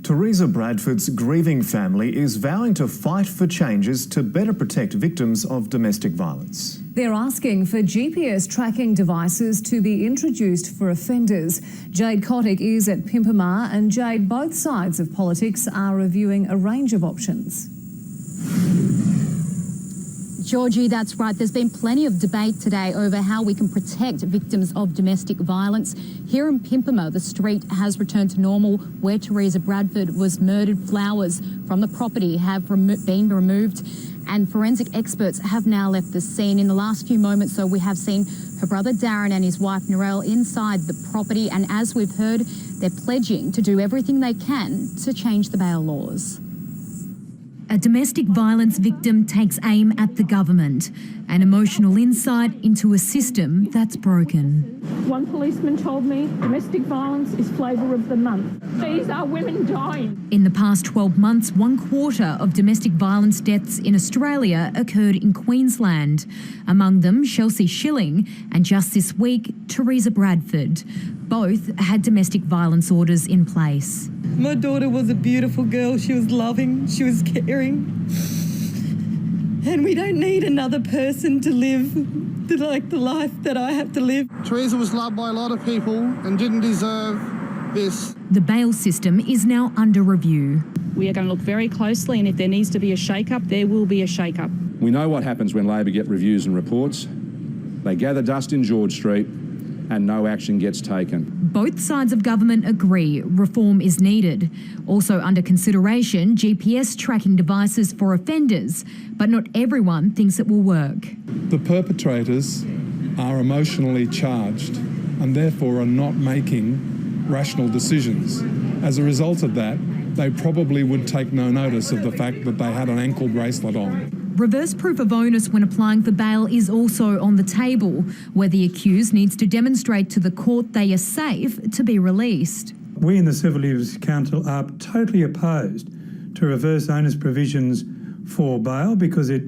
Teresa Bradford's grieving family is vowing to fight for changes to better protect victims of domestic violence. They're asking for GPS tracking devices to be introduced for offenders. Jade Kotick is at Pimpamar, and Jade, both sides of politics are reviewing a range of options. Georgie, that's right. There's been plenty of debate today over how we can protect victims of domestic violence. Here in Pimpamar, the street has returned to normal where Teresa Bradford was murdered. Flowers from the property have been removed, and forensic experts have now left the scene. In the last few moments, though, we have seen her brother Darren and his wife Narelle inside the property, and as we've heard, they're pledging to do everything they can to change the bail laws. A domestic violence victim takes aim at the government, an emotional insight into a system that's broken. One policeman told me domestic violence is flavour of the month. These are women dying. In the past 12 months, 1/4 of domestic violence deaths in Australia occurred in Queensland. Among them, Chelsea Schilling and just this week, Teresa Bradford. Both had domestic violence orders in place. My daughter was a beautiful girl. She was loving, she was caring. And we don't need another person to live the life that I have to live. Teresa was loved by a lot of people and didn't deserve this. The bail system is now under review. We are going to look very closely, and if there needs to be a shake-up, there will be a shake-up. We know what happens when Labor get reviews and reports. They gather dust in George Street and no action gets taken. Both sides of government agree reform is needed. Also under consideration, GPS tracking devices for offenders, but not everyone thinks it will work. The perpetrators are emotionally charged and therefore are not making rational decisions. As a result of that, they probably would take no notice of the fact that they had an ankle bracelet on. Reverse proof of onus when applying for bail is also on the table, where the accused needs to demonstrate to the court they are safe to be released. We in the Civil Liberties Council are totally opposed to reverse onus provisions for bail because it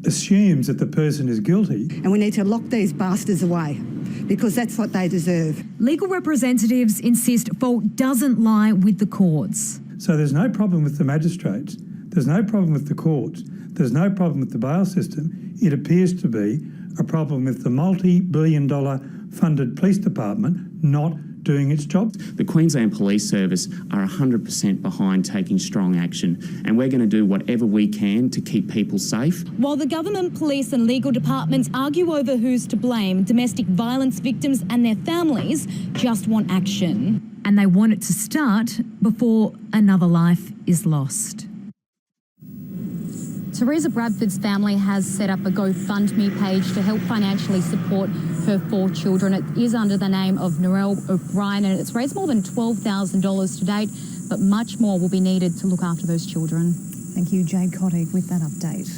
assumes that the person is guilty. And we need to lock these bastards away because that's what they deserve. Legal representatives insist fault doesn't lie with the courts. So there's no problem with the magistrates, there's no problem with the courts, there's no problem with the bail system. It appears to be a problem with the multi-billion-dollar funded police department not doing its job. The Queensland Police Service are 100% behind taking strong action, and we're going to do whatever we can to keep people safe. While the government, police and legal departments argue over who's to blame, domestic violence victims and their families just want action. And they want it to start before another life is lost. Teresa Bradford's family has set up a GoFundMe page to help financially support her 4 children. It is under the name of Narelle O'Brien, and it's raised more than $12,000 to date, but much more will be needed to look after those children. Thank you, Jade Kotick, with that update.